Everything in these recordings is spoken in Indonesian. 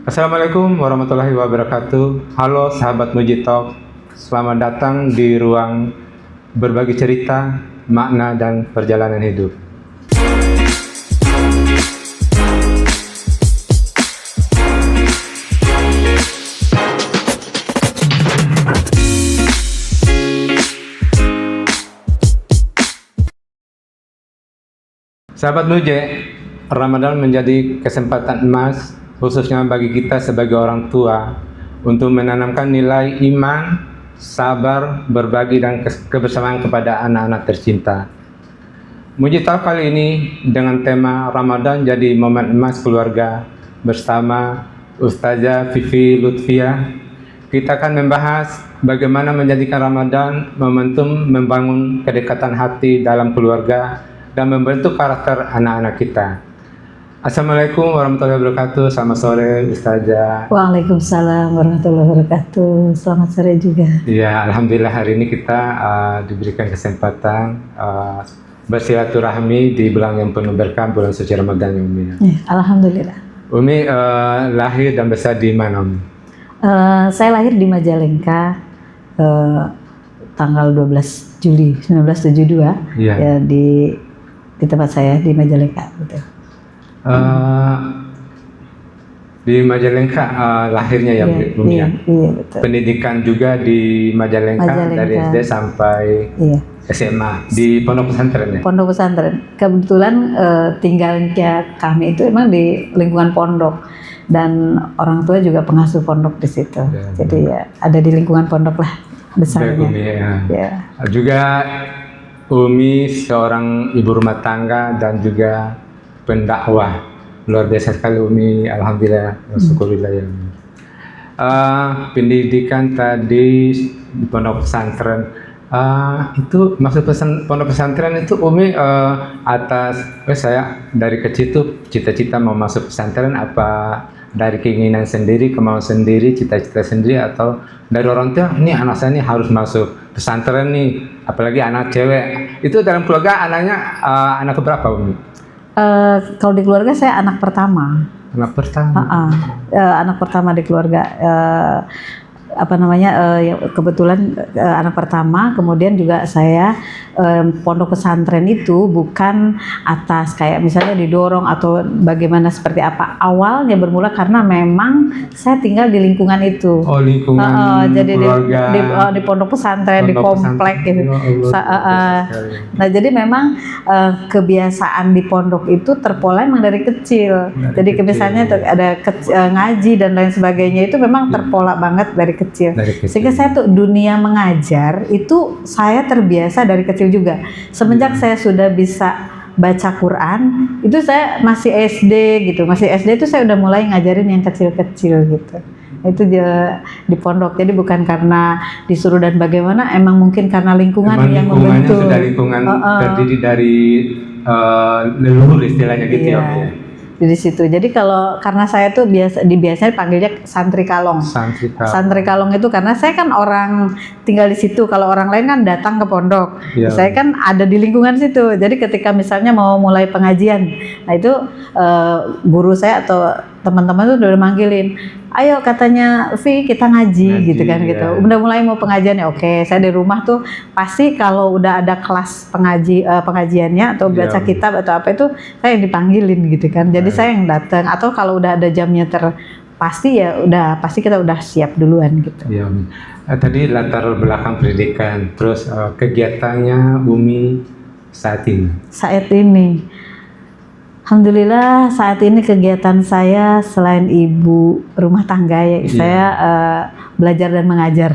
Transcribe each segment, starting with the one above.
Assalamualaikum warahmatullahi wabarakatuh. Halo sahabat Muji Talk, selamat datang di ruang berbagi cerita, makna, dan perjalanan hidup. Sahabat Muji, Ramadan menjadi kesempatan emas khususnya bagi kita sebagai orang tua untuk menanamkan nilai iman, sabar, berbagi, dan kebersamaan kepada anak-anak tercinta. Muji Talk kali ini dengan tema Ramadan jadi momen emas keluarga bersama Ustazah Vivi Lutfia. Kita akan membahas bagaimana menjadikan Ramadan momentum membangun kedekatan hati dalam keluarga dan membentuk karakter anak-anak kita. Assalamualaikum warahmatullahi wabarakatuh. Selamat sore Ustazah. Waalaikumsalam warahmatullahi wabarakatuh. Selamat sore juga. Ya, alhamdulillah hari ini kita diberikan kesempatan bersilaturahmi di bulan yang penuh berkah, bulan suci Ramadan ya Umi. Ya, alhamdulillah. Umi lahir dan besar di mana Umi? Saya lahir di Majalengka tanggal 12 Juli 1972. Iya. Ya, di tempat saya di Majalengka. Betul. Di Majalengka lahirnya ya Umi ya? Iya, betul. Pendidikan juga di Majalengka dari SD sampai SMA di pondok pesantren ya? Pondok pesantren. Kebetulan tinggalnya kami itu emang di lingkungan pondok dan orang tua juga pengasuh pondok di situ. Ya, jadi ya ada di lingkungan pondok lah besarnya. Umi, ya. Juga Umi seorang ibu rumah tangga dan juga pendakwah. Luar biasa sekali Umi, alhamdulillah, syukurillah ya Umi. Pendidikan tadi di pondok pesantren, itu maksud pondok pesantren itu Umi atas saya dari kecil tuh cita-cita mau masuk pesantren, apa dari keinginan sendiri, kemauan sendiri, cita-cita sendiri, atau dari orang tua ini anak saya ini harus masuk pesantren nih, apalagi anak cewek. Itu dalam keluarga anaknya anak keberapa Umi? Kalau di keluarga saya anak pertama. Anak pertama. Anak pertama di keluarga. Kebetulan anak pertama, kemudian juga saya pondok pesantren itu bukan atas kayak misalnya didorong atau bagaimana seperti apa. Awalnya bermula karena memang saya tinggal di lingkungan itu. Oh, lingkungan jadi keluarga. Di pondok pesantren, di komplek gitu. Nah, jadi memang kebiasaan di pondok itu terpola memang dari kecil. Jadi misalnya ada ngaji dan lain sebagainya itu memang terpola banget dari kecil. Sehingga saya tuh dunia mengajar itu saya terbiasa dari kecil juga. Semenjak saya sudah bisa baca Quran, itu saya masih SD gitu. Masih SD itu saya udah mulai ngajarin yang kecil-kecil gitu. Itu dia di pondok. Jadi bukan karena disuruh dan bagaimana, emang mungkin karena lingkungan yang membentuk. Sudah lingkungan terdiri dari leluhur istilahnya gitu ya. Di situ. Jadi karena saya tuh biasanya panggilnya santri kalong. Santri kalong itu karena saya kan orang tinggal di situ. Kalau orang lain kan datang ke pondok. Saya kan ada di lingkungan situ. Jadi ketika misalnya mau mulai pengajian, nah itu guru saya atau teman-teman tuh udah manggilin, ayo katanya Vi kita ngaji gitu kan gitu. Udah mulai mau pengajian ya, oke. Saya di rumah tuh pasti kalau udah ada kelas pengajiannya atau baca kitab atau apa itu saya yang dipanggilin gitu kan. Jadi saya yang datang, atau kalau udah ada jamnya pasti ya udah pasti kita udah siap duluan gitu. Iya. Tadi latar belakang pendidikan, terus kegiatannya Umi saat ini. Alhamdulillah saat ini kegiatan saya selain ibu rumah tangga ya, saya belajar dan mengajar.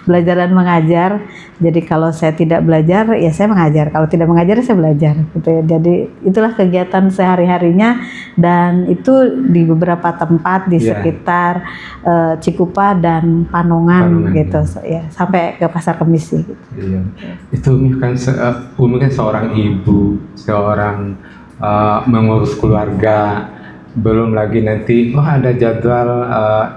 Belajar dan mengajar. Jadi kalau saya tidak belajar ya saya mengajar. Kalau tidak mengajar saya belajar gitu ya. Jadi itulah kegiatan sehari-harinya, dan itu di beberapa tempat di sekitar Cikupa dan Panongan gitu ya, sampai ke Pasar Kemis gitu. Iya. Itu Umi kan seorang ibu, seorang mengurus keluarga, belum lagi nanti ada jadwal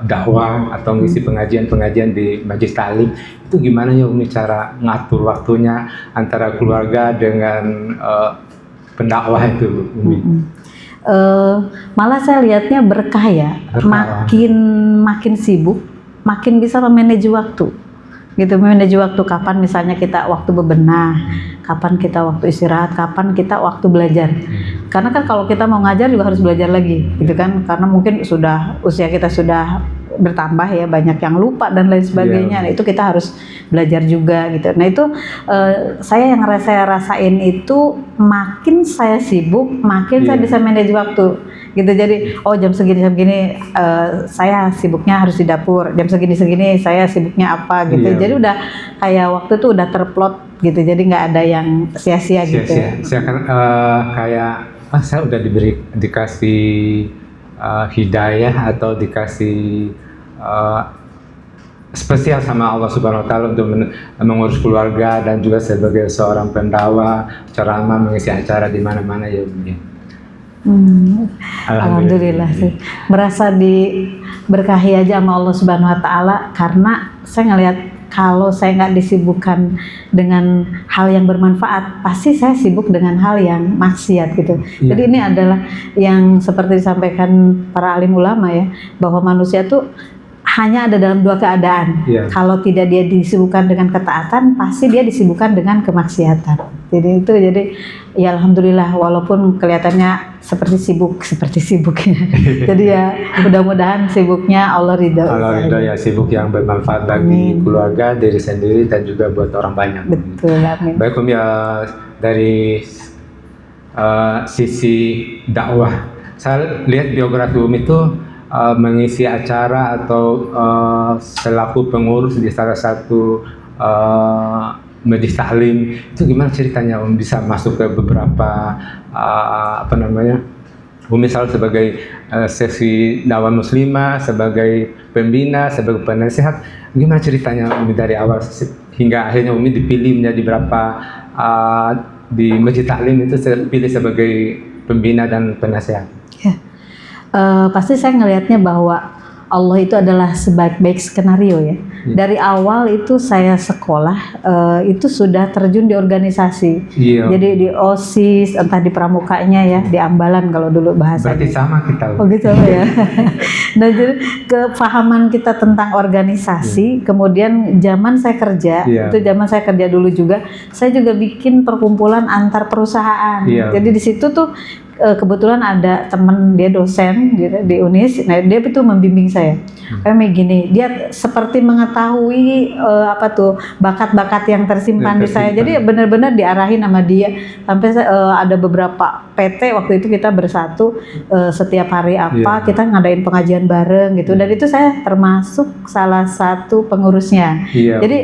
dakwah atau ngisi pengajian di majelis taklim. Itu gimana ya Umi cara ngatur waktunya antara keluarga dengan pendakwah itu Umi? malah saya lihatnya berkah ya. Makin sibuk, makin bisa memanage waktu. Gitu, memanage waktu, kapan misalnya kita waktu bebenah, kapan kita waktu istirahat, kapan kita waktu belajar. Karena kan kalau kita mau ngajar juga harus belajar lagi, gitu kan? Karena mungkin sudah usia kita sudah bertambah ya, banyak yang lupa dan lain sebagainya. Nah, itu kita harus belajar juga gitu. Nah itu saya rasain itu, makin saya sibuk, makin saya bisa manage waktu gitu. Jadi jam segini saya sibuknya harus di dapur, jam segini saya sibuknya apa gitu. Jadi udah kayak waktu itu udah terplot gitu, jadi nggak ada yang sia-sia gitu. Saya kan kayak saya udah dikasih hidayah atau dikasih spesial sama Allah Subhanahu Wa Taala untuk mengurus keluarga dan juga sebagai seorang pendakwah, ceramah, mengisi acara di mana-mana ya. Alhamdulillah sih, merasa diberkahi aja sama Allah Subhanahu Wa Taala, karena saya ngelihat kalau saya nggak disibukkan dengan hal yang bermanfaat, pasti saya sibuk dengan hal yang maksiat gitu. Jadi ini adalah yang seperti disampaikan para alim ulama ya, bahwa manusia tuh hanya ada dalam dua keadaan. Kalau tidak dia disibukkan dengan ketaatan, pasti dia disibukkan dengan kemaksiatan. Jadi ya alhamdulillah, walaupun kelihatannya seperti sibuk ya. Jadi ya mudah-mudahan sibuknya Allah ridho. Allah ridho ya, sibuk yang bermanfaat bagi keluarga, diri sendiri dan juga buat orang banyak. Betul, amin. Baik Umi, dari sisi dakwah, saya lihat biografi Umi itu mengisi acara atau selaku pengurus di salah satu majelis taklim. Itu gimana ceritanya Umi bisa masuk ke beberapa Umi selalu sebagai seksi dakwah muslimah, sebagai pembina, sebagai penasehat. Gimana ceritanya Umi dari awal hingga akhirnya Umi dipilih menjadi berapa di majelis taklim itu terpilih sebagai pembina dan penasehat? Pasti saya ngelihatnya bahwa Allah itu adalah sebaik-baik skenario ya. Dari awal itu saya sekolah itu sudah terjun di organisasi. Jadi di OSIS, entah di pramukanya ya, di Ambalan kalau dulu bahasanya. Berarti sama kita. Oh gitu ya. Nah jadi kefahaman kita tentang organisasi, kemudian zaman saya kerja, itu zaman saya kerja dulu juga, saya juga bikin perkumpulan antar perusahaan. Jadi di situ tuh kebetulan ada temen dia dosen gitu di UNIS, nah dia itu membimbing saya. Kayak gini, dia seperti mengetahui bakat-bakat yang tersimpan di saya. Jadi benar-benar diarahin sama dia sampai ada beberapa PT waktu itu kita bersatu setiap hari kita ngadain pengajian bareng gitu. Dan itu saya termasuk salah satu pengurusnya. Jadi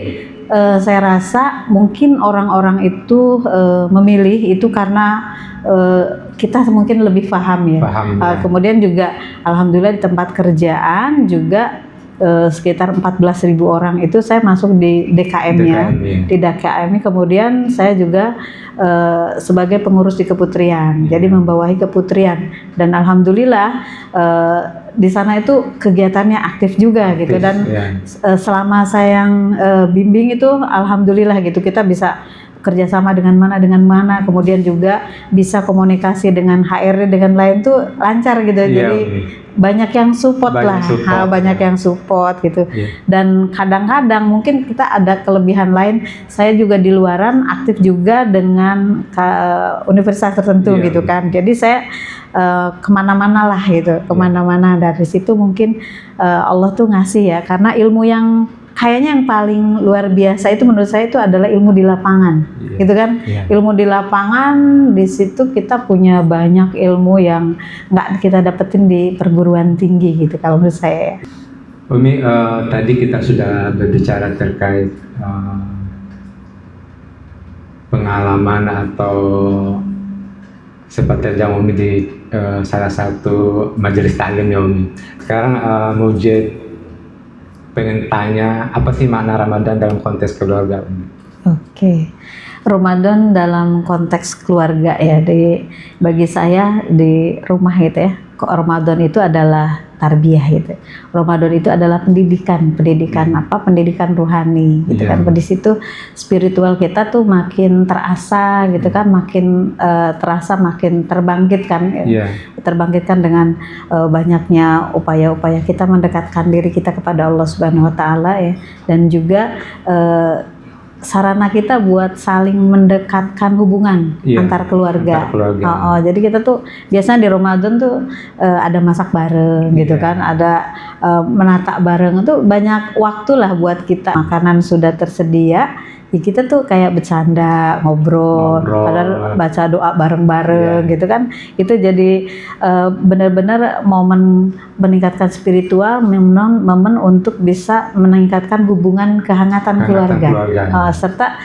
saya rasa mungkin orang-orang itu memilih itu karena kita mungkin lebih paham ya. Kemudian juga alhamdulillah di tempat kerjaan juga sekitar 14.000 orang itu saya masuk di DKM-nya. Di DKM-nya kemudian saya juga sebagai pengurus di keputrian. Jadi membawahi keputrian dan alhamdulillah di sana itu kegiatannya aktif juga gitu. Dan selama saya yang bimbing itu alhamdulillah gitu, kita bisa kerjasama dengan mana, kemudian juga bisa komunikasi dengan HRD dengan lain tuh lancar gitu. Jadi banyak yang support banyak yang support gitu. Dan kadang-kadang mungkin kita ada kelebihan lain. Saya juga di luaran aktif juga dengan universitas tertentu gitu kan. Jadi saya kemana-mana lah gitu, kemana-mana. Dari situ mungkin Allah tuh ngasih ya, karena ilmu yang kayaknya yang paling luar biasa itu menurut saya itu adalah ilmu di lapangan, gitu kan? Ilmu di lapangan, di situ kita punya banyak ilmu yang nggak kita dapetin di perguruan tinggi gitu kalau menurut saya. Umi, tadi kita sudah berbicara terkait pengalaman atau seperti yang Umi di salah satu majelis taklim ya Umi. Sekarang Mujid pengen tanya, apa sih makna Ramadan dalam konteks keluarga? Oke, Ramadan dalam konteks keluarga ya, bagi saya di rumah gitu ya, Ramadan itu adalah tarbiyah gitu. Ramadan itu adalah pendidikan pendidikan rohani gitu kan. Di situ spiritual kita tuh makin terasa gitu kan, makin terasa, makin terbangkitkan terbangkitkan dengan banyaknya upaya-upaya kita mendekatkan diri kita kepada Allah Subhanahu wa taala ya, dan juga sarana kita buat saling mendekatkan hubungan antar keluarga. Jadi kita tuh biasanya di Ramadan tuh ada masak bareng gitu kan, ada menata bareng, itu banyak waktu lah buat kita. Makanan sudah tersedia, ya kita tuh kayak bercanda, ngobrol, padahal baca doa bareng-bareng gitu kan. Itu jadi benar-benar momen meningkatkan spiritual, momen untuk bisa meningkatkan hubungan kehangatan keluarga. Serta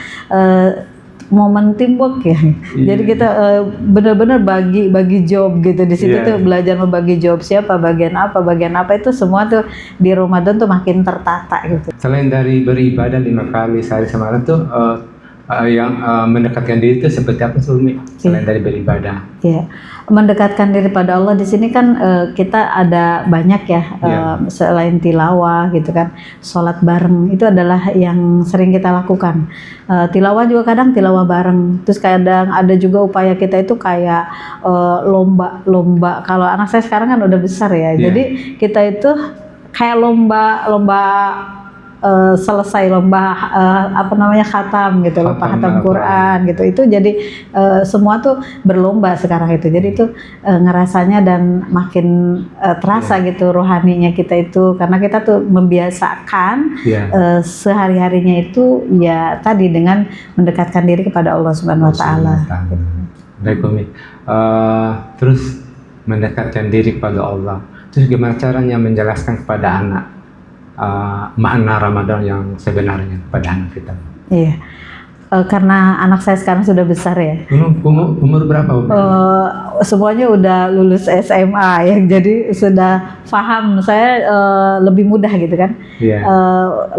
momen teamwork ya. Jadi kita benar-benar bagi job gitu di situ tuh, belajar membagi job, siapa bagian apa itu semua tuh di Ramadan tuh makin tertata gitu. Selain dari beribadah 5 kali sehari semalam tuh yang mendekatkan diri itu seperti apa sih Umi? Selain dari beribadah? Mendekatkan diri pada Allah di sini kan kita ada banyak ya, selain tilawah gitu kan, sholat bareng itu adalah yang sering kita lakukan. Tilawah juga kadang tilawah bareng, terus kadang ada juga upaya kita itu kayak lomba. Kalau anak saya sekarang kan udah besar ya, jadi kita itu kayak lomba selesai lomba khatam gitu, khatam Quran gitu. Itu jadi semua tuh berlomba sekarang itu. Jadi itu ngerasanya dan makin terasa gitu rohaninya kita itu, karena kita tuh membiasakan sehari-harinya itu ya tadi dengan mendekatkan diri kepada Allah Subhanahu wa taala. Baik Umi. Terus mendekatkan diri kepada Allah. Terus gimana caranya menjelaskan kepada anak makna Ramadan yang sebenarnya pada anak kita? Karena anak saya sekarang sudah besar ya. Umur berapa? Semuanya udah lulus SMA ya, jadi sudah paham. Saya lebih mudah gitu kan.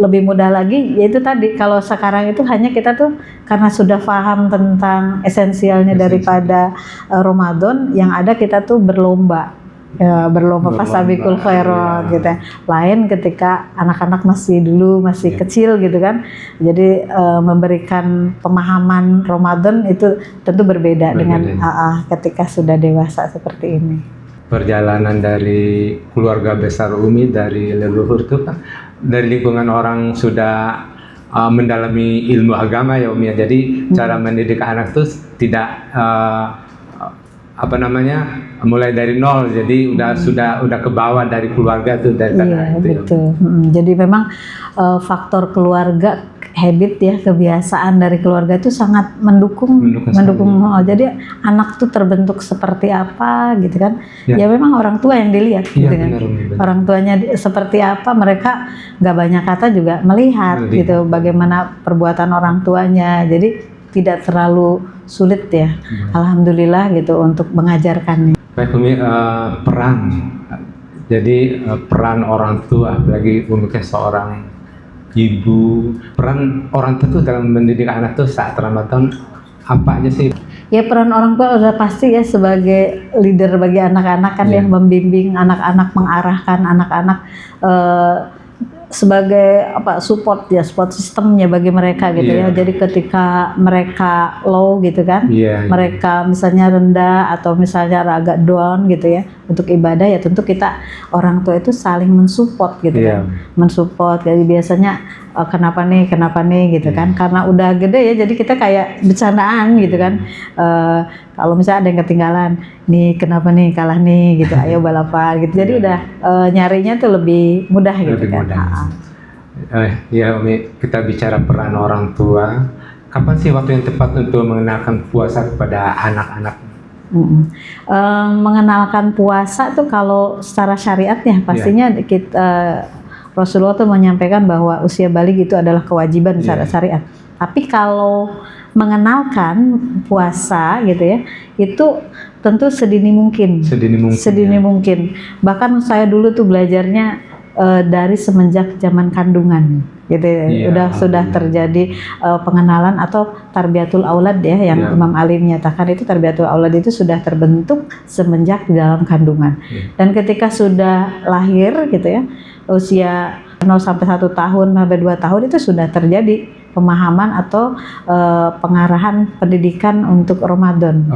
Lebih mudah lagi, yaitu tadi kalau sekarang itu hanya kita tuh karena sudah paham tentang esensialnya daripada Ramadan, yang ada kita tuh berlomba fasabiqul khairat gitu. Lain ketika anak-anak masih kecil gitu kan. Jadi memberikan pemahaman Ramadan itu tentu berbeda dengan ketika sudah dewasa seperti ini. Perjalanan dari keluarga besar Umi, dari leluhur itu kan dari lingkungan orang sudah mendalami ilmu agama ya Umi. Jadi cara mendidik anak itu tidak mulai dari nol, jadi udah ke bawah dari keluarga tuh, dari betul. Jadi memang faktor keluarga, habit ya, kebiasaan dari keluarga itu sangat mendukung. Jadi anak tuh terbentuk seperti apa gitu kan, ya memang orang tua yang dilihat gitu kan. Benar. Orang tuanya seperti apa, mereka nggak banyak kata juga melihat gitu bagaimana perbuatan orang tuanya. Jadi tidak terlalu sulit ya, alhamdulillah gitu untuk mengajarkannya. Baik Umi, peran orang tua, apalagi mungkin seorang ibu, peran orang tua dalam mendidik anak tuh saat Ramadan apa aja sih? Ya peran orang tua udah pasti ya sebagai leader bagi anak-anak kan ya, membimbing anak-anak, mengarahkan anak-anak sebagai support sistemnya bagi mereka gitu ya. Jadi ketika mereka low gitu kan, mereka misalnya rendah atau misalnya agak down gitu ya untuk ibadah, ya tentu kita orang tua itu saling mensupport gitu kan, mensupport. Jadi biasanya kenapa nih gitu kan, karena udah gede ya, jadi kita kayak bercandaan gitu kan. Kalau misalnya ada yang ketinggalan, nih kenapa nih kalah nih gitu, ayo balapan gitu. Jadi udah nyarinya tuh lebih mudah gitu kan. Ya Umi, kita bicara peran orang tua. Kapan sih waktu yang tepat untuk mengenalkan puasa kepada anak-anak? Mengenalkan puasa tuh kalau secara syariat ya pastinya kita Rasulullah tuh menyampaikan bahwa usia balik itu adalah kewajiban secara syariat. Tapi kalau mengenalkan puasa gitu ya, itu tentu sedini mungkin. Bahkan saya dulu tuh belajarnya dari semenjak zaman kandungan. gitu ya. Iya, Sudah terjadi pengenalan atau tarbiyatul aulad ya, yang Imam Ali menyatakan itu tarbiyatul aulad itu sudah terbentuk semenjak di dalam kandungan. Dan ketika sudah lahir gitu ya, usia 0 sampai 1 tahun sampai 2 tahun itu sudah terjadi pemahaman atau pengarahan pendidikan untuk Ramadan.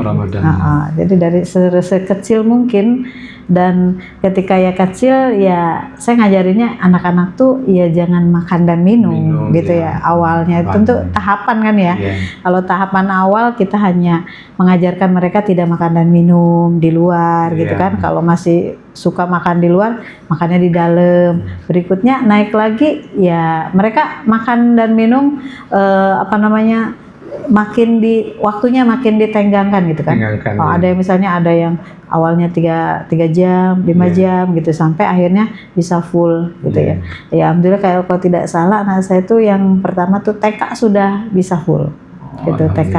Jadi dari sekecil mungkin, dan ketika ya kecil ya saya ngajarinnya anak-anak tuh ya jangan makan dan minum gitu ya awalnya. Tentu tahapan kan ya. Kalau tahapan awal kita hanya mengajarkan mereka tidak makan dan minum di luar gitu kan. Kalau masih suka makan di luar, makannya di dalam. Berikutnya naik lagi ya mereka makan dan minum waktunya makin ditenggangkan gitu kan. Ada yang misalnya ada yang awalnya 3 jam, 5 jam gitu sampai akhirnya bisa full gitu ya. Ya alhamdulillah kalau tidak salah anak saya tuh yang pertama tuh TK sudah bisa full. Gitu TK,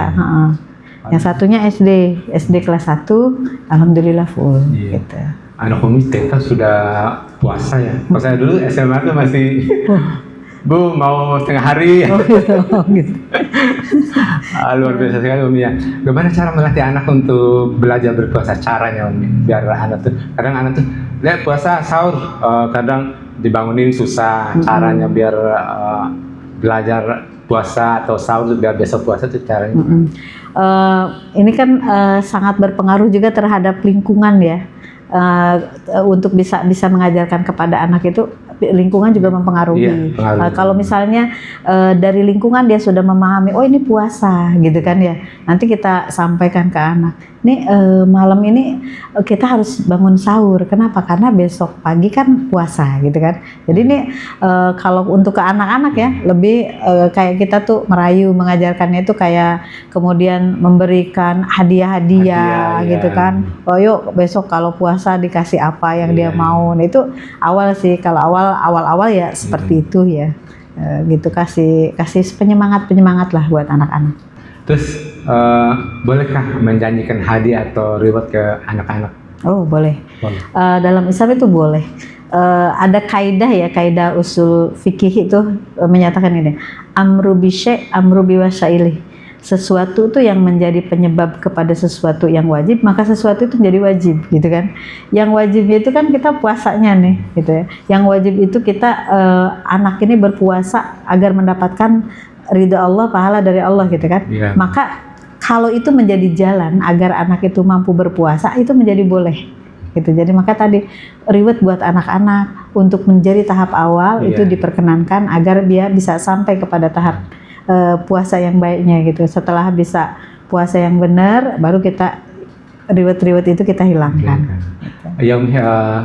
Yang satunya SD kelas 1 alhamdulillah full gitu. Anak Umi TK sudah puasa ya. Pas saya dulu SMA tuh masih Bu mau setengah hari. Gitu. Luar biasa sekali Umi ya. Gimana cara melatih anak untuk belajar berpuasa, caranya Umi? Biar anak tuh, kadang anak tuh lihat puasa sahur, kadang dibangunin susah. Caranya biar belajar puasa atau sahur biar besok puasa tuh caranya. Ini kan sangat berpengaruh juga terhadap lingkungan ya. Untuk bisa mengajarkan kepada anak itu lingkungan juga mempengaruhi. Kalau misalnya dari lingkungan dia sudah memahami, oh ini puasa gitu kan ya, nanti kita sampaikan ke anak, nih malam ini kita harus bangun sahur. Kenapa? Karena besok pagi kan puasa gitu kan. Jadi ini kalau untuk ke anak-anak ya lebih kayak kita tuh merayu, mengajarkannya itu kayak kemudian memberikan hadiah-hadiah gitu kan. Oh yuk besok kalau puasa dikasih apa yang dia mau. Nah, itu awal sih, kalau awal-awal ya seperti itu ya, gitu kasih penyemangat lah buat anak-anak. Terus bolehkah menjanjikan hadiah atau reward ke anak-anak? Oh boleh. Dalam Islam itu boleh. Ada kaidah usul fikih itu menyatakan ini, amru bisyai amru biwasailih. Sesuatu itu yang menjadi penyebab kepada sesuatu yang wajib, maka sesuatu itu menjadi wajib gitu kan. Yang wajib itu kan kita puasanya nih gitu ya. Yang wajib itu kita anak ini berpuasa agar mendapatkan ridha Allah, pahala dari Allah gitu kan. Maka kalau itu menjadi jalan agar anak itu mampu berpuasa, itu menjadi boleh gitu. Jadi maka tadi reward buat anak-anak untuk menjadi tahap awal itu diperkenankan agar dia bisa sampai kepada tahap puasa yang baiknya gitu. Setelah bisa puasa yang benar, baru kita reward itu kita hilangkan. Ya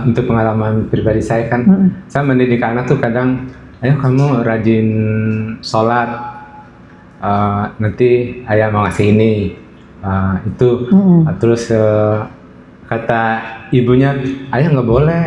untuk pengalaman pribadi saya kan, saya mendidik anak tuh kadang, ayo kamu rajin sholat, nanti ayah mau ngasih ini, itu, terus kata ibunya, ayah nggak boleh,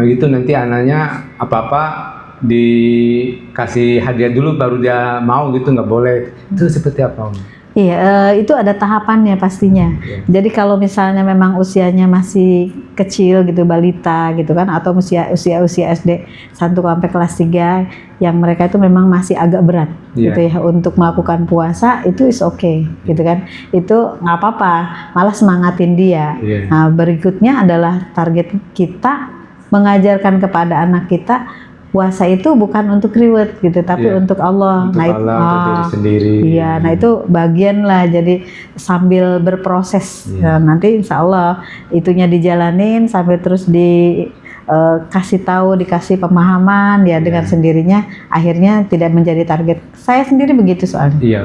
gitu nanti anaknya apa-apa dikasih hadiah dulu baru dia mau gitu, nggak boleh. Itu seperti apa Om? Iya, itu ada tahapannya pastinya. Jadi kalau misalnya memang usianya masih kecil gitu, balita gitu kan, atau usia SD 1 sampai kelas 3 yang mereka itu memang masih agak berat gitu ya untuk melakukan puasa, itu is okay gitu kan. Itu nggak apa-apa, malah semangatin dia. Nah, berikutnya adalah target kita mengajarkan kepada anak kita puasa itu bukan untuk reward gitu, tapi untuk Allah. Untuk Allah, untuk diri sendiri. Iya, nah itu bagian lah. Jadi sambil berproses, nanti insya Allah itunya dijalanin sampai terus dikasih tahu, dikasih pemahaman ya dengan sendirinya. Akhirnya tidak menjadi target. Saya sendiri begitu soalnya. Iya.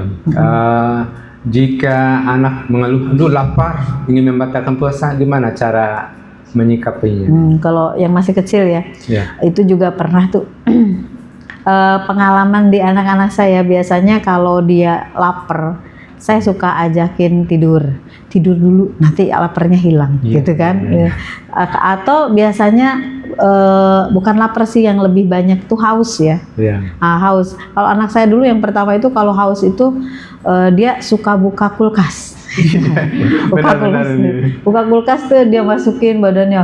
Jika anak mengeluh, aduh lapar, ingin membatalkan puasa, gimana cara menyikapinya? Kalau yang masih kecil ya, itu juga pernah tuh pengalaman di anak-anak saya. Biasanya kalau dia lapar, saya suka ajakin tidur dulu, nanti laparnya hilang gitu kan. Atau biasanya bukan lapar sih, yang lebih banyak tuh haus ya. Haus. Kalau anak saya dulu yang pertama itu kalau haus itu dia suka buka kulkas. Buka kulkas tuh dia masukin badannya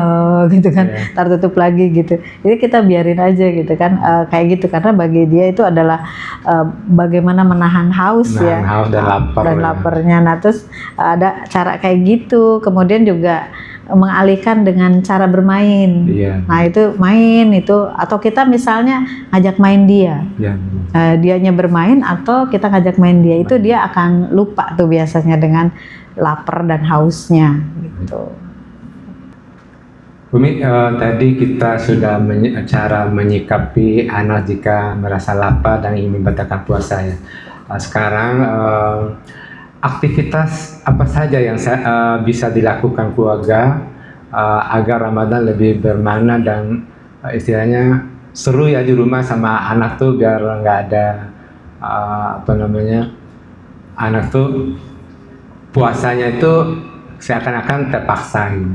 gitu kan, tertutup lagi gitu. Jadi kita biarin aja gitu kan, kayak gitu, karena bagi dia itu adalah bagaimana menahan haus haus dan laparnya. Nah terus ada cara kayak gitu, kemudian juga mengalihkan dengan cara bermain. Nah itu main itu, atau kita misalnya ngajak main dia, dianya bermain atau kita ngajak main dia, itu dia akan lupa tuh biasanya dengan lapar dan hausnya gitu. Bumi, tadi kita sudah cara menyikapi anak jika merasa lapar dan ingin membatalkan puasa ya. Sekarang aktivitas apa saja yang bisa dilakukan keluarga agar Ramadan lebih bermakna dan istilahnya seru ya di rumah sama anak tuh, biar nggak ada anak tuh puasanya itu seakan-akan terpaksa gitu.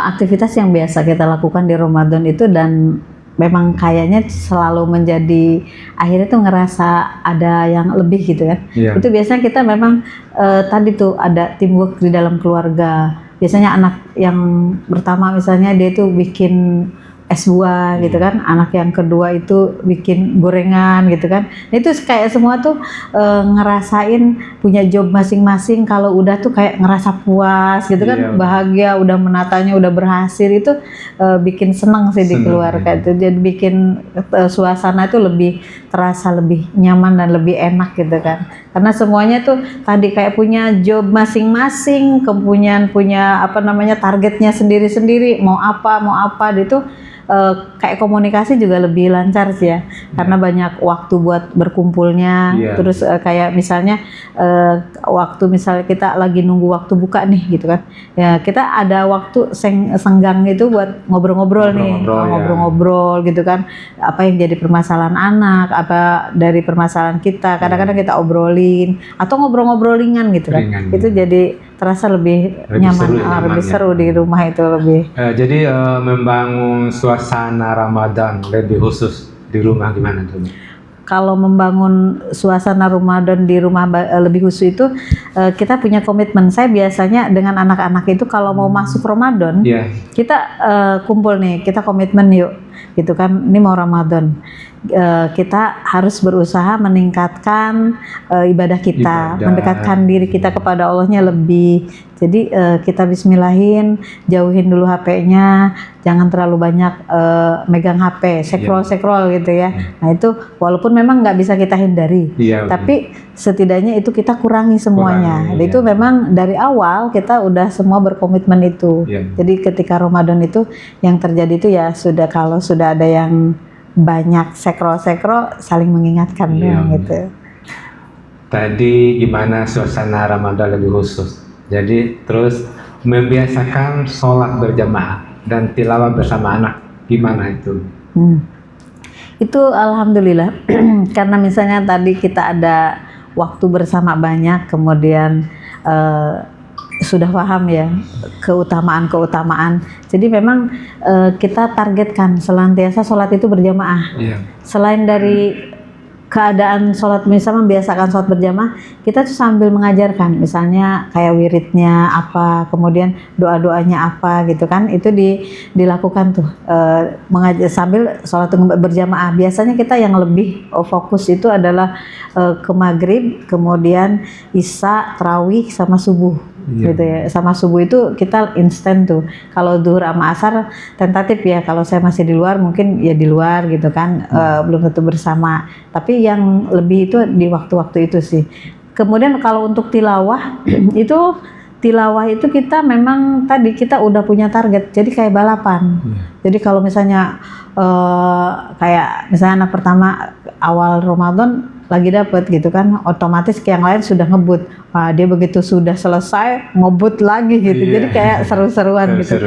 Aktivitas yang biasa kita lakukan di Ramadan itu dan memang kayaknya selalu menjadi akhirnya tuh ngerasa ada yang lebih gitu kan. Itu biasanya kita memang tadi tuh ada teamwork di dalam keluarga. Biasanya anak yang pertama misalnya dia tuh bikin es buah gitu kan, anak yang kedua itu bikin gorengan gitu kan. Itu kayak semua tuh ngerasain punya job masing-masing. Kalau udah tuh kayak ngerasa puas gitu kan, bahagia, udah menatanya udah berhasil, itu bikin senang sih di keluarga itu. Jadi bikin suasana itu lebih terasa lebih nyaman dan lebih enak gitu kan. Karena semuanya tuh tadi kayak punya job masing-masing, punya targetnya sendiri-sendiri, mau apa itu. Kayak komunikasi juga lebih lancar sih ya, karena banyak waktu buat berkumpulnya. Terus kayak misalnya waktu misalnya kita lagi nunggu waktu buka nih gitu kan, ya kita ada waktu senggang itu buat ngobrol-ngobrol ngobrol-ngobrol gitu kan, apa yang jadi permasalahan anak, apa dari permasalahan kita, kadang-kadang kita obrolin atau ngobrol-ngobrol ringan gitu kan. Itu jadi terasa lebih nyaman, lebih seru di rumah itu lebih. Jadi membangun suasana Ramadan lebih khusus di rumah gimana tuh? Kalau membangun suasana Ramadan di rumah lebih khusus itu kita punya komitmen. Saya biasanya dengan anak-anak itu kalau mau masuk Ramadan, kita kumpul nih, kita komitmen yuk gitu kan, ini mau Ramadan. Kita harus berusaha meningkatkan ibadah kita, mendekatkan diri kita kepada Allahnya lebih. Jadi kita bismillahin, jauhin dulu HP-nya, jangan terlalu banyak megang HP, scroll gitu ya. Nah itu walaupun memang nggak bisa kita hindari, tapi setidaknya itu kita kurangi semuanya. Itu memang dari awal kita udah semua berkomitmen itu. Jadi ketika Ramadan itu yang terjadi itu ya sudah, kalau sudah ada yang banyak sekro saling mengingatkan gitu. Tadi gimana suasana Ramadan lebih khusus. Jadi terus membiasakan sholat berjamaah dan tilawah bersama anak, gimana itu? Itu alhamdulillah karena misalnya tadi kita ada waktu bersama banyak, kemudian sudah paham ya keutamaan. Jadi memang kita targetkan senantiasa sholat itu berjamaah. Selain dari keadaan sholat, misalnya membiasakan sholat berjamaah, kita tuh sambil mengajarkan, misalnya kayak wiridnya apa, kemudian doa-doanya apa gitu kan, itu dilakukan tuh sambil sholat berjamaah. Biasanya kita yang lebih fokus itu adalah ke maghrib, kemudian isya, tarawih sama subuh. Gitu ya. Sama subuh itu kita instan tuh. Kalau zuhur sama asar tentatif ya, kalau saya masih di luar mungkin ya di luar gitu kan, belum tentu bersama, tapi yang lebih itu di waktu-waktu itu sih. Kemudian kalau untuk tilawah itu kita memang tadi kita udah punya target, jadi kayak balapan. Jadi kalau misalnya kayak misalnya anak pertama awal Ramadan lagi dapet gitu kan, otomatis yang lain sudah ngebut. Wah, dia begitu sudah selesai ngebut lagi gitu. Jadi kayak seru-seruan gitu.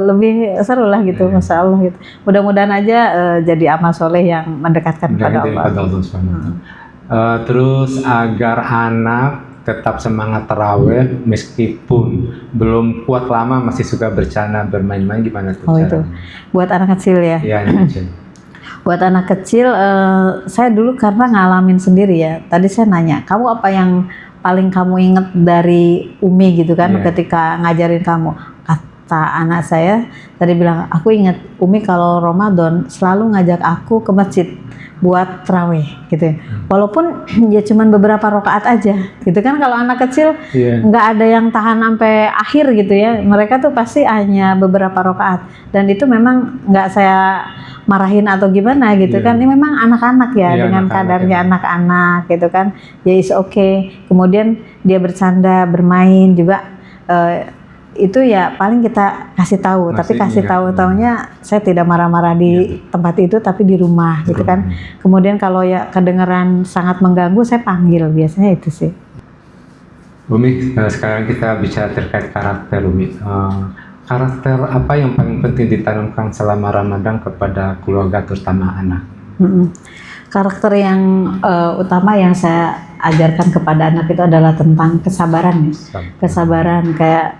Lebih seru lah gitu, Masya Allah gitu. Mudah-mudahan aja jadi amal soleh yang mendekatkan kepada Allah. Terus agar anak tetap semangat tarawih meskipun belum kuat lama, masih suka bercanda bermain-main, gimana tuh? Itu buat anak kecil ya? Iya, anak kecil. Buat anak kecil, saya dulu karena ngalamin sendiri ya. Tadi saya nanya, kamu apa yang paling kamu inget dari Umi gitu kan ketika ngajarin kamu? Kata anak saya tadi bilang, aku inget Umi kalau Ramadan selalu ngajak aku ke masjid buat tarawih gitu ya. Walaupun ya cuman beberapa rakaat aja gitu kan. Kalau anak kecil nggak ada yang tahan sampai akhir gitu ya. Mereka tuh pasti hanya beberapa rakaat, dan itu memang nggak saya marahin atau gimana gitu kan. Ini memang anak-anak ya, dengan kadarnya anak-anak gitu kan. Ya is okay. Kemudian dia bercanda, bermain juga, itu ya paling kita kasih tahu. Tapi kasih tahu-taunya saya tidak marah-marah di tempat itu, tapi di rumah gitu kan. Kemudian kalau ya kedengeran sangat mengganggu, saya panggil, biasanya itu sih. Umi, sekarang kita bicara terkait karakter Umi. Karakter apa yang paling penting ditanamkan selama Ramadan kepada keluarga, terutama anak? Karakter yang utama yang saya ajarkan kepada anak itu adalah tentang kesabaran ya. Kesabaran, kayak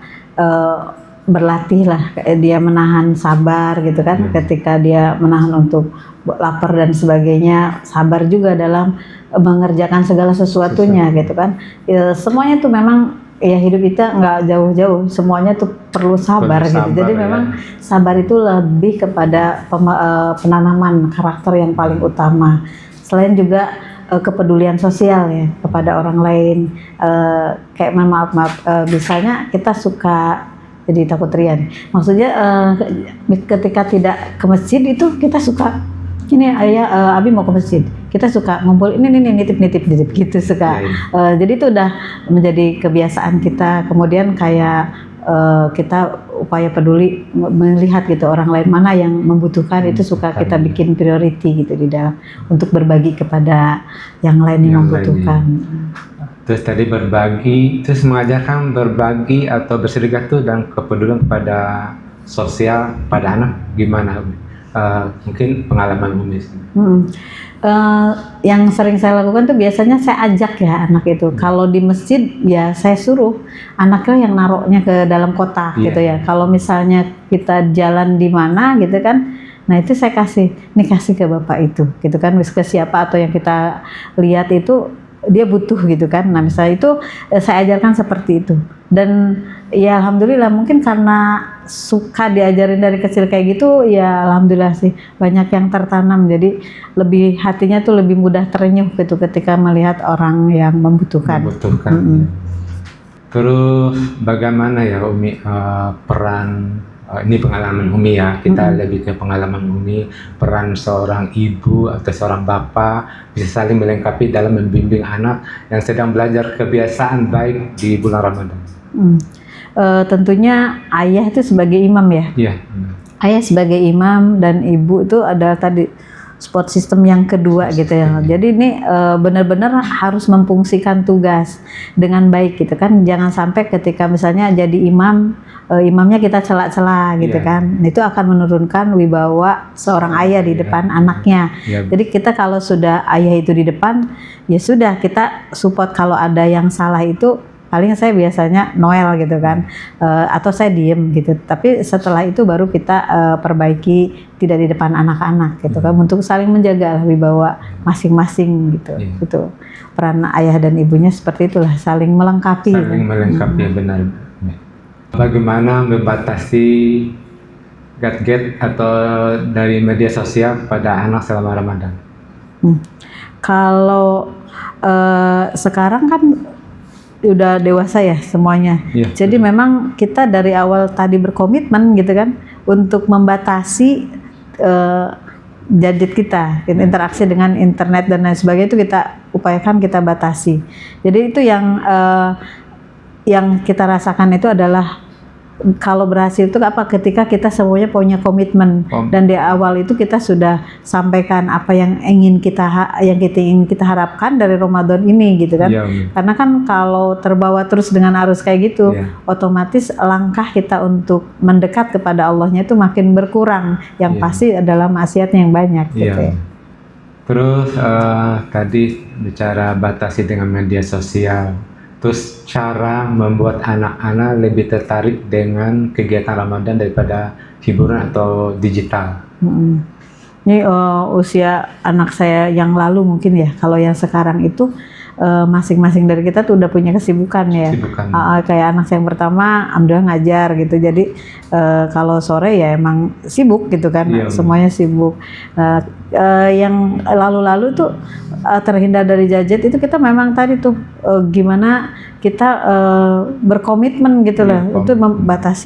berlatih lah, kayak dia menahan sabar gitu kan. Ketika dia menahan untuk lapar dan sebagainya, sabar juga dalam mengerjakan segala sesuatunya gitu kan. Ya, semuanya tuh memang ya, hidup kita nggak jauh-jauh, semuanya tuh perlu sabar gitu. Jadi memang sabar itu lebih kepada penanaman karakter yang paling utama. Selain juga kepedulian sosial ya kepada orang lain. Kayak maaf, misalnya kita suka, jadi takut Rian. Maksudnya ketika tidak ke masjid itu kita suka, ini ayah Abi mau ke masjid, kita suka ngumpul ini nitip gitu suka. Jadi itu udah menjadi kebiasaan kita. Kemudian kayak kita upaya peduli melihat gitu orang lain mana yang membutuhkan, itu suka kita bikin priority gitu di dalam untuk berbagi kepada yang lain yang membutuhkan. Terus tadi berbagi, terus mengajarkan berbagi atau berserikat tuh dan kepedulian kepada sosial pada anak gimana? Mungkin pengalaman Umi. Yang sering saya lakukan tuh biasanya saya ajak ya anak itu. Kalau di masjid ya saya suruh anaknya yang naruhnya ke dalam kotak gitu ya. Kalau misalnya kita jalan di mana gitu kan, nah itu saya kasih ke bapak itu gitu kan, ke siapa atau yang kita lihat itu dia butuh gitu kan. Nah misalnya itu saya ajarkan seperti itu. Dan ya alhamdulillah mungkin karena suka diajarin dari kecil kayak gitu, ya alhamdulillah sih banyak yang tertanam. Jadi lebih hatinya tuh lebih mudah terenyuh gitu ketika melihat orang yang membutuhkan. Terus bagaimana ya Umi peran, ini pengalaman Umi ya, kita lebih ke pengalaman Umi, peran seorang ibu atau seorang bapak bisa saling melengkapi dalam membimbing anak yang sedang belajar kebiasaan baik di bulan Ramadan. Tentunya ayah itu sebagai imam ya. Ayah sebagai imam dan ibu itu adalah tadi support system yang kedua gitu ya. Jadi ini benar-benar harus memfungsikan tugas dengan baik gitu kan. Jangan sampai ketika misalnya jadi imam, imamnya kita celak-celak gitu kan. Itu akan menurunkan wibawa seorang ayah di depan anaknya. Jadi kita kalau sudah ayah itu di depan, ya sudah kita support. Kalau ada yang salah itu paling saya biasanya Noel gitu kan, atau saya diem gitu. Tapi setelah itu baru kita perbaiki, tidak di depan anak-anak gitu kan, untuk saling menjaga wibawa masing-masing gitu. Itu peran ayah dan ibunya seperti itulah, saling melengkapi. Saling melengkapi, benar. Bagaimana membatasi gadget atau dari media sosial pada anak selama Ramadan? Kalau sekarang kan udah dewasa ya semuanya. Jadi memang kita dari awal tadi berkomitmen gitu kan untuk membatasi gadget kita, interaksi dengan internet dan lain sebagainya, itu kita upayakan kita batasi. Jadi itu yang kita rasakan itu adalah kalau berhasil itu apa, ketika kita semuanya punya komitmen dan di awal itu kita sudah sampaikan apa yang ingin kita harapkan dari Ramadan ini gitu kan. Karena kan kalau terbawa terus dengan arus kayak gitu, otomatis langkah kita untuk mendekat kepada Allahnya itu makin berkurang, yang pasti adalah maksiatnya yang banyak gitu ya. Terus tadi bicara batasi dengan media sosial. Terus cara membuat anak-anak lebih tertarik dengan kegiatan Ramadan daripada hiburan atau digital. Ini usia anak saya yang lalu mungkin ya. Kalau yang sekarang itu masing-masing dari kita tuh udah punya kesibukan ya. Kayak anak yang pertama alhamdulillah ngajar gitu, jadi kalau sore ya emang sibuk gitu kan, semuanya sibuk. Yang lalu-lalu tuh terhindar dari gadget itu kita memang tadi tuh gimana kita berkomitmen gitu loh, itu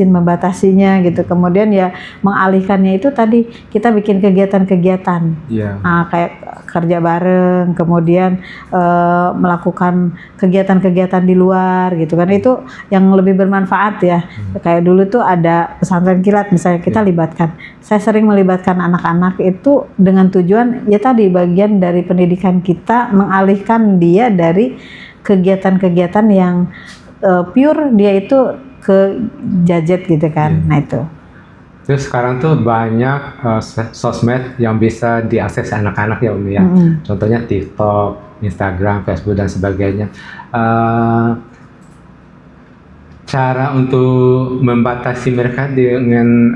membatasinya gitu. Kemudian ya mengalihkannya itu tadi kita bikin kegiatan-kegiatan, kayak kerja bareng, kemudian melakukan kegiatan-kegiatan di luar gitu kan, itu yang lebih bermanfaat ya. Kayak dulu tuh ada pesantren kilat misalnya, kita libatkan, saya sering melibatkan anak-anak itu dengan tujuan ya tadi bagian dari pendidikan kita, mengalihkan dia dari kegiatan-kegiatan yang pure dia itu ke gadget gitu kan. Nah itu. Terus sekarang tuh banyak sosmed yang bisa diakses anak-anak ya Umi ya. Contohnya TikTok, Instagram, Facebook dan sebagainya. Cara untuk membatasi mereka dengan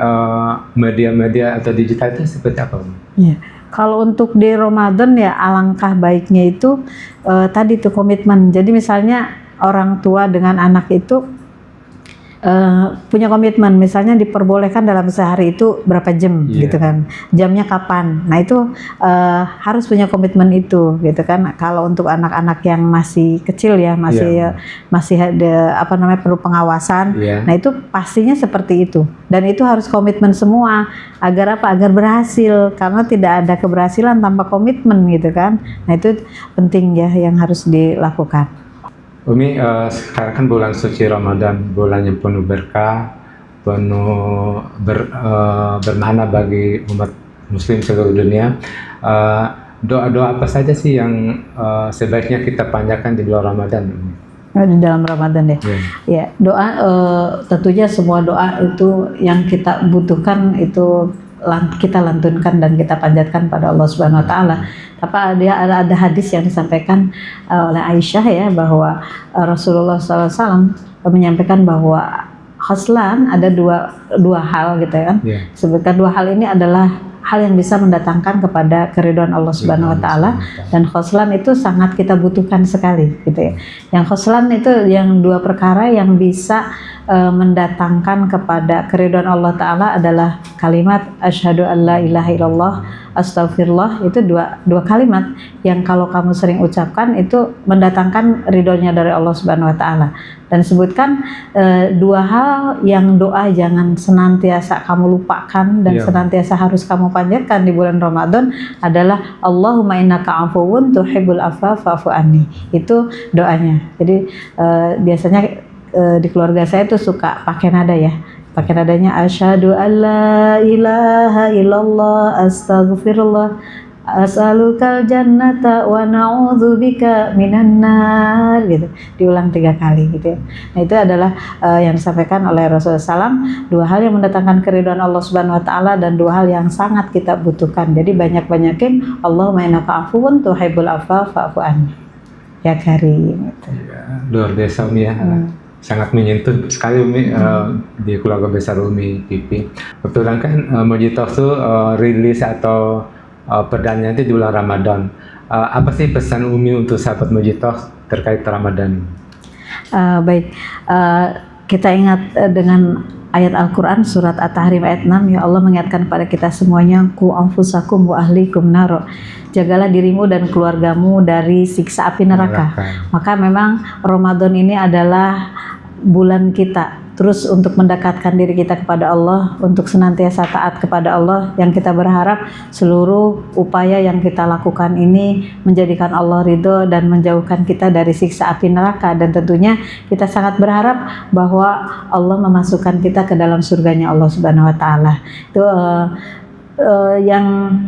media-media atau digital itu seperti apa Umi? Iya. Kalau untuk di Ramadan ya alangkah baiknya itu tadi tuh komitmen. Jadi misalnya orang tua dengan anak itu punya komitmen, misalnya diperbolehkan dalam sehari itu berapa jam gitu kan, jamnya kapan. Nah itu harus punya komitmen itu gitu kan. Kalau untuk anak-anak yang masih kecil ya, masih ada apa namanya perlu pengawasan. Nah itu pastinya seperti itu, dan itu harus komitmen semua agar apa? Agar berhasil, karena tidak ada keberhasilan tanpa komitmen gitu kan. Nah itu penting ya yang harus dilakukan. Umi, sekarang kan bulan suci Ramadan, bulan yang penuh berkah, penuh bermakna bagi umat muslim seluruh dunia. Doa-doa apa saja sih yang sebaiknya kita panjatkan di bulan Ramadan? Di dalam Ramadan ya. Ya, doa tentunya semua doa itu yang kita butuhkan itu kita lantunkan dan kita panjatkan pada Allah Subhanahu wa taala. Tapi ada hadis yang disampaikan oleh Aisyah ya, bahwa Rasulullah SAW menyampaikan bahwa khoslan ada dua hal gitu kan. Sebutkan dua hal ini adalah hal yang bisa mendatangkan kepada keridhaan Allah Subhanahu wa taala, dan khoslan itu sangat kita butuhkan sekali gitu ya. Yang khoslan itu yang dua perkara yang bisa mendatangkan kepada keridhaan Allah taala adalah kalimat asyhadu alla ilaha illallah astagfirullah. Itu dua kalimat yang kalau kamu sering ucapkan itu mendatangkan ridhonya dari Allah Subhanahu wa taala. Dan sebutkan dua hal yang doa jangan senantiasa kamu lupakan dan senantiasa harus kamu panjatkan di bulan Ramadan adalah Allahumma innaka afuwun tuhibbul afwa fa'fu anni. Itu doanya. Jadi biasanya di keluarga saya tuh suka pakai nada ya. Pakai nadanya asyhadu alla ilaha illallah astaghfirullah as'alukal jannata wa na'udzubika minan nar gitu. Diulang 3 kali gitu ya. Nah itu adalah yang disampaikan oleh Rasulullah SAW, dua hal yang mendatangkan keridhaan Allah Subhanahu wa taala dan dua hal yang sangat kita butuhkan. Jadi banyak-banyakin Allahumma innaka afuwun tuhibbul afwa fa'fu anni. Ya Karim gitu. Luar biasa Umi ya. Sangat menyentuh sekali Umi di keluarga besar Umi Pipi. Kebetulan kan Mojitos itu rilis atau perdana itu di bulan Ramadan. Apa sih pesan Umi untuk sahabat Mojitos terkait Ramadan? Baik, kita ingat dengan ayat Al-Quran surat At-Tahrim ayat 6, ya Allah mengingatkan kepada kita semuanya, ku anfusakum wa ahlikum naro, jagalah dirimu dan keluargamu dari siksa api neraka. Maka memang Ramadan ini adalah bulan kita terus untuk mendekatkan diri kita kepada Allah, untuk senantiasa taat kepada Allah, yang kita berharap seluruh upaya yang kita lakukan ini menjadikan Allah ridho dan menjauhkan kita dari siksa api neraka. Dan tentunya kita sangat berharap bahwa Allah memasukkan kita ke dalam surganya Allah Subhanahu wa taala. Itu yang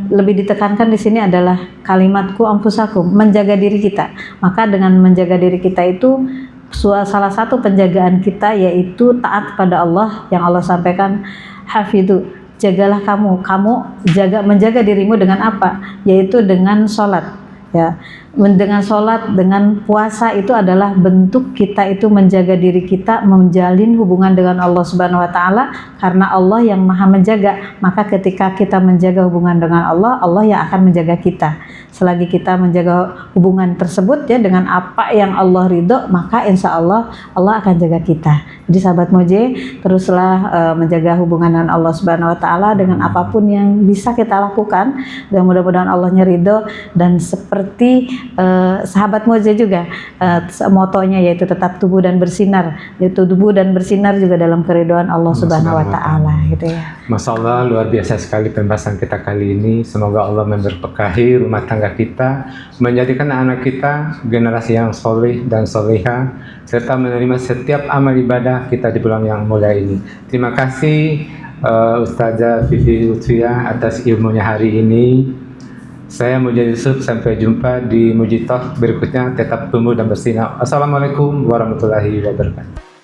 lebih ditekankan di sini adalah kalimatku anfusakum, menjaga diri kita. Maka dengan menjaga diri kita itu salah satu penjagaan kita yaitu taat pada Allah, yang Allah sampaikan hafidhu, jagalah kamu menjaga dirimu dengan apa? Yaitu dengan sholat ya. dengan sholat, dengan puasa itu adalah bentuk kita itu menjaga diri kita, menjalin hubungan dengan Allah Subhanahu wa Ta'ala, karena Allah yang maha menjaga. Maka ketika kita menjaga hubungan dengan Allah, Allah yang akan menjaga kita. Selagi kita menjaga hubungan tersebut ya dengan apa yang Allah ridho, maka insya Allah Allah akan jaga kita. Jadi sahabat Moje, teruslah menjaga hubungan dengan Allah Subhanahu wa Ta'ala dengan apapun yang bisa kita lakukan, dan mudah-mudahan Allahnya ridho. Dan seperti sahabat Moje juga motonya yaitu tetap tubuh dan bersinar, yaitu tubuh dan bersinar juga dalam keridhaan Allah Subhanahu wa Ta'ala gitu ya. Masya Allah, luar biasa sekali pembahasan kita kali ini. Semoga Allah memberkahi rumah tangga kita, menjadikan anak kita generasi yang soleh dan soleha, serta menerima setiap amal ibadah kita di bulan yang mulia ini. Terima kasih Ustazah Vivi Lutfia atas ilmunya hari ini. Saya Muja Yusuf, sampai jumpa di Muji Talk berikutnya. Tetap tumbuh dan bersinar. Assalamualaikum warahmatullahi wabarakatuh.